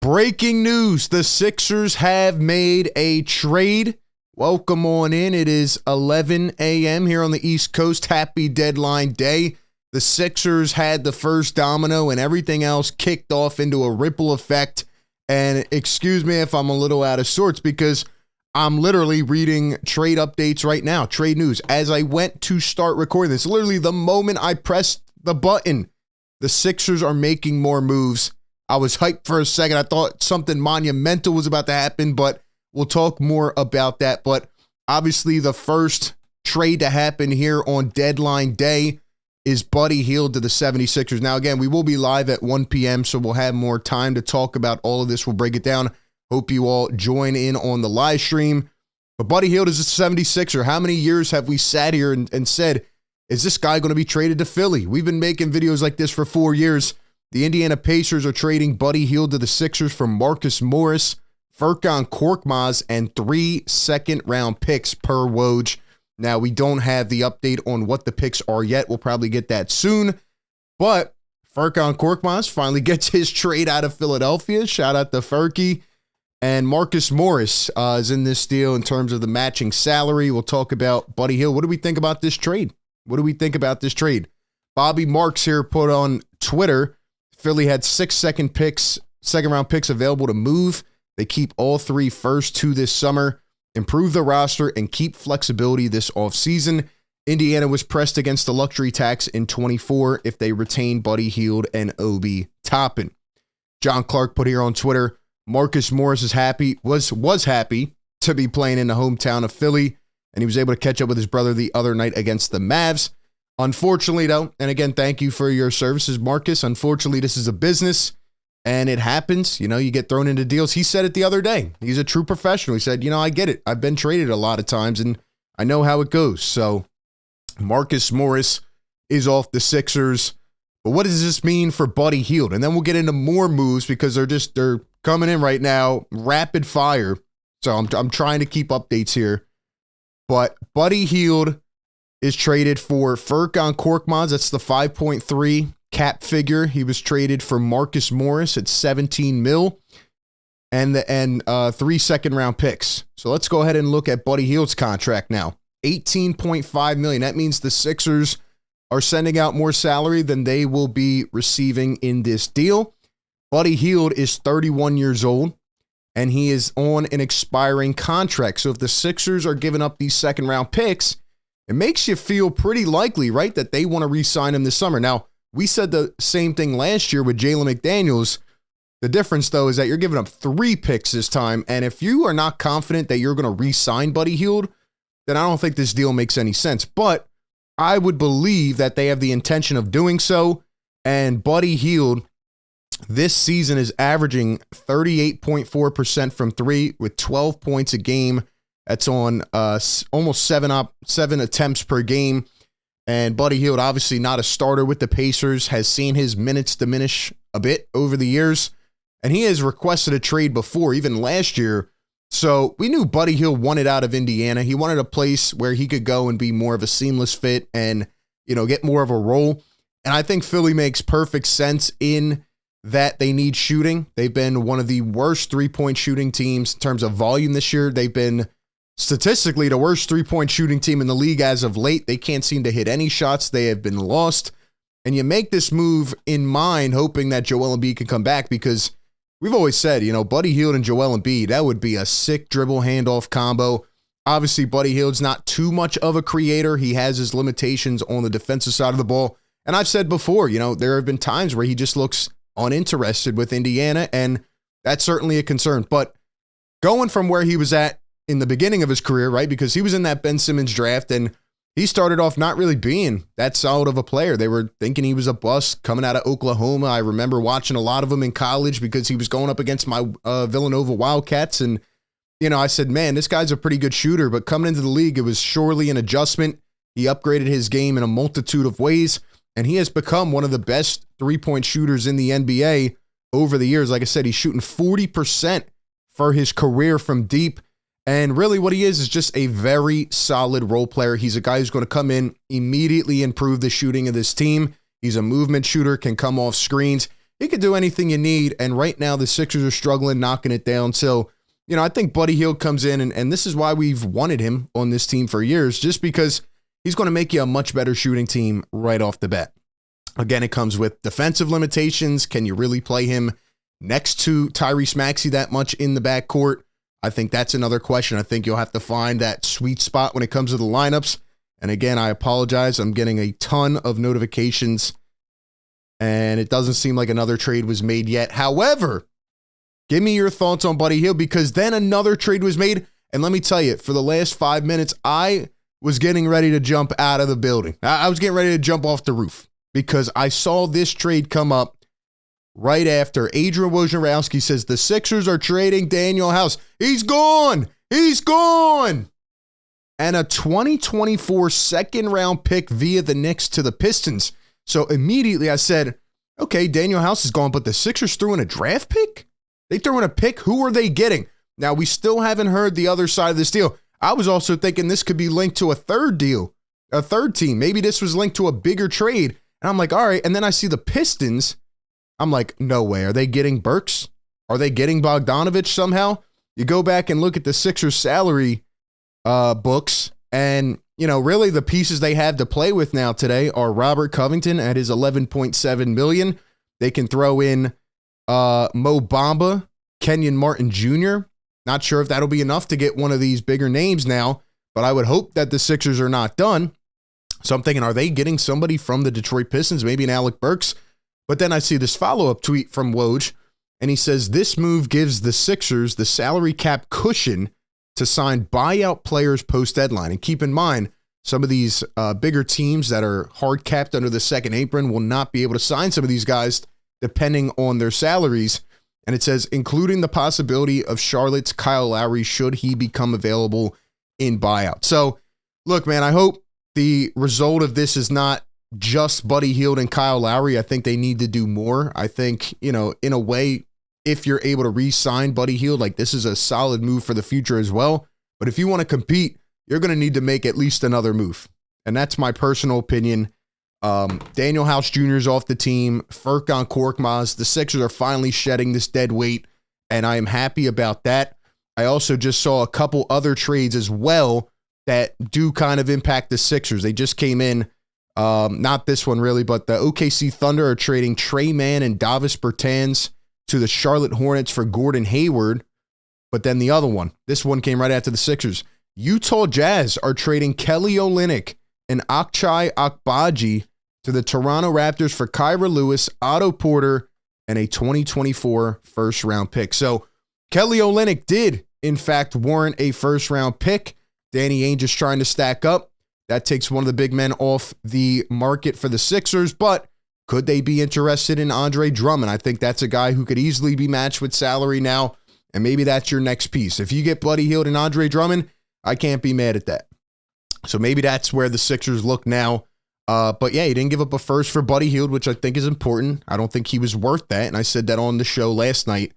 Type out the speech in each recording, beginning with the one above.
Breaking news, the Sixers have made a trade. Welcome on in. It is 11 a.m. here on the East Coast. Happy deadline day. The Sixers had the first domino and everything else kicked off into a ripple effect. And excuse me if I'm a little out of sorts because I'm literally reading trade updates right now, trade news. As I went to start recording this, literally the moment I pressed the button, the Sixers are making more moves. I was hyped for a second. I thought something monumental was about to happen, but we'll talk more about that. But obviously the first trade to happen here on deadline day is Buddy Hield to the 76ers. Now, again, we will be live at 1 p.m., so we'll have more time to talk about all of this. We'll break it down. Hope you all join in on the live stream. But Buddy Hield is a 76er. How many years have we sat here and said, is this guy going to be traded to Philly? We've been making videos like this for 4 years. The Indiana Pacers are trading Buddy Hield to the Sixers for Marcus Morris, Furkan Korkmaz, and 3 second-round picks per Woj. Now, we don't have the update on what the picks are yet. We'll probably get that soon. But Furkan Korkmaz finally gets his trade out of Philadelphia. Shout out to Furky. And Marcus Morris is in this deal in terms of the matching salary. We'll talk about Buddy Hield. What do we think about this trade? Bobby Marks here put on Twitter, Philly had 6 second-round picks available to move. They keep all 3 first 2 this summer, improve the roster, and keep flexibility this offseason. Indiana was pressed against the luxury tax in 24 if they retain Buddy Hield and Obi Toppin. John Clark put here on Twitter, Marcus Morris was happy to be playing in the hometown of Philly, and he was able to catch up with his brother the other night against the Mavs. Unfortunately, though, and again, thank you for your services, Marcus. Unfortunately, this is a business, and it happens. You know, you get thrown into deals. He said it the other day. He's a true professional. He said, I get it. I've been traded a lot of times, and I know how it goes. So Marcus Morris is off the Sixers. But what does this mean for Buddy Hield? And then we'll get into more moves because they're coming in right now, rapid fire. So I'm trying to keep updates here. But Buddy Hield is traded for Furkan Korkmaz. That's the 5.3 cap figure. He was traded for Marcus Morris at 17 mil and 3 second-round picks. So let's go ahead and look at Buddy Hield's contract now. $18.5 million. That means the Sixers are sending out more salary than they will be receiving in this deal. Buddy Hield is 31 years old, and he is on an expiring contract. So if the Sixers are giving up these second-round picks, it makes you feel pretty likely, right, that they want to re-sign him this summer. Now, we said the same thing last year with Jalen McDaniels. The difference, though, is that you're giving up 3 picks this time, and if you are not confident that you're going to re-sign Buddy Hield, then I don't think this deal makes any sense. But I would believe that they have the intention of doing so, and Buddy Hield this season is averaging 38.4% from 3 with 12 points a game. That's on almost 7 attempts per game. And Buddy Hield, obviously not a starter with the Pacers, has seen his minutes diminish a bit over the years. And he has requested a trade before, even last year. So we knew Buddy Hield wanted out of Indiana. He wanted a place where he could go and be more of a seamless fit and, get more of a role. And I think Philly makes perfect sense in that they need shooting. They've been one of the worst three-point shooting teams in terms of volume this year. They've been statistically the worst three-point shooting team in the league as of late. They can't seem to hit any shots. They have been lost. And you make this move in mind, hoping that Joel Embiid can come back because we've always said, Buddy Hield and Joel Embiid, that would be a sick dribble handoff combo. Obviously, Buddy Hield's not too much of a creator. He has his limitations on the defensive side of the ball. And I've said before, there have been times where he just looks uninterested with Indiana, and that's certainly a concern. But going from where he was at in the beginning of his career, right, because he was in that Ben Simmons draft, and he started off not really being that solid of a player. They were thinking he was a bust coming out of Oklahoma. I remember watching a lot of him in college because he was going up against my Villanova Wildcats, and I said, man, this guy's a pretty good shooter, but coming into the league, it was surely an adjustment. He upgraded his game in a multitude of ways, and he has become one of the best three-point shooters in the NBA over the years. Like I said, he's shooting 40% for his career from deep. And really what he is just a very solid role player. He's a guy who's going to come in, immediately improve the shooting of this team. He's a movement shooter, can come off screens. he could do anything you need. And right now the Sixers are struggling, knocking it down. So, I think Buddy Hield comes in, and this is why we've wanted him on this team for years, just because he's going to make you a much better shooting team right off the bat. Again, it comes with defensive limitations. Can you really play him next to Tyrese Maxey that much in the backcourt? I think that's another question. I think you'll have to find that sweet spot when it comes to the lineups. And again, I apologize. I'm getting a ton of notifications, and it doesn't seem like another trade was made yet. However, give me your thoughts on Buddy Hield, because then another trade was made. And let me tell you, for the last 5 minutes, I was getting ready to jump out of the building. I was getting ready to jump off the roof because I saw this trade come up right after Adrian Wojnarowski says the Sixers are trading Danuel House. He's gone. He's gone. And a 2024 second round pick via the Knicks to the Pistons. So immediately I said, okay, Danuel House is gone, but the Sixers threw in a draft pick? They threw in a pick? Who are they getting? Now, we still haven't heard the other side of this deal. I was also thinking this could be linked to a third deal, a third team. Maybe this was linked to a bigger trade. And I'm like, all right. And then I see the Pistons. I'm like, no way. Are they getting Burks? Are they getting Bogdanovich somehow? You go back and look at the Sixers salary books, and, really the pieces they have to play with now today are Robert Covington at his $11.7 million. They can throw in Mo Bamba, Kenyon Martin Jr. Not sure if that'll be enough to get one of these bigger names now, but I would hope that the Sixers are not done. So I'm thinking, are they getting somebody from the Detroit Pistons, maybe an Alec Burks? But then I see this follow-up tweet from Woj, and he says this move gives the Sixers the salary cap cushion to sign buyout players post-deadline. And keep in mind, some of these bigger teams that are hard-capped under the second apron will not be able to sign some of these guys depending on their salaries. And it says, including the possibility of Charlotte's Kyle Lowry should he become available in buyout. So, look, man, I hope the result of this is not just Buddy Hield and Kyle Lowry. I think they need to do more. I think, in a way, if you're able to re-sign Buddy Hield, like, this is a solid move for the future as well. But if you want to compete, you're going to need to make at least another move. And that's my personal opinion. Danuel House Jr. is off the team. Furkan Korkmaz. The Sixers are finally shedding this dead weight, and I am happy about that. I also just saw a couple other trades as well that do kind of impact the Sixers. They just came in, not this one really, but the OKC Thunder are trading Trey Mann and Davis Bertans to the Charlotte Hornets for Gordon Hayward. But then the other one, this one came right after the Sixers. Utah Jazz are trading Kelly Olynyk and Akchai Akbaji to the Toronto Raptors for Kyra Lewis, Otto Porter, and a 2024 first-round pick. So Kelly Olynyk did, in fact, warrant a first-round pick. Danny Ainge is trying to stack up. That takes one of the big men off the market for the Sixers, but could they be interested in Andre Drummond? I think that's a guy who could easily be matched with salary now, and maybe that's your next piece. If you get Buddy Hield and Andre Drummond, I can't be mad at that. So maybe that's where the Sixers look now. But yeah, he didn't give up a first for Buddy Hield, which I think is important. I don't think he was worth that, and I said that on the show last night.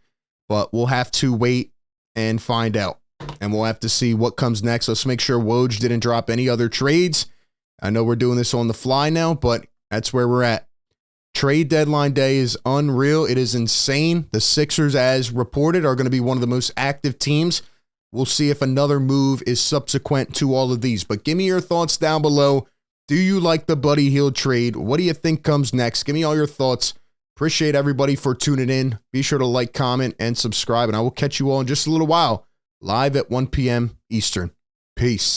But we'll have to wait and find out, and we'll have to see what comes next. Let's make sure Woj didn't drop any other trades. I know we're doing this on the fly now, but that's where we're at. Trade deadline day is unreal. It is insane. The Sixers, as reported, are going to be one of the most active teams. We'll see if another move is subsequent to all of these. But give me your thoughts down below. Do you like the Buddy Hield trade? What do you think comes next? Give me all your thoughts. Appreciate everybody for tuning in. Be sure to like, comment, and subscribe. And I will catch you all in just a little while, live at 1 p.m. Eastern. Peace.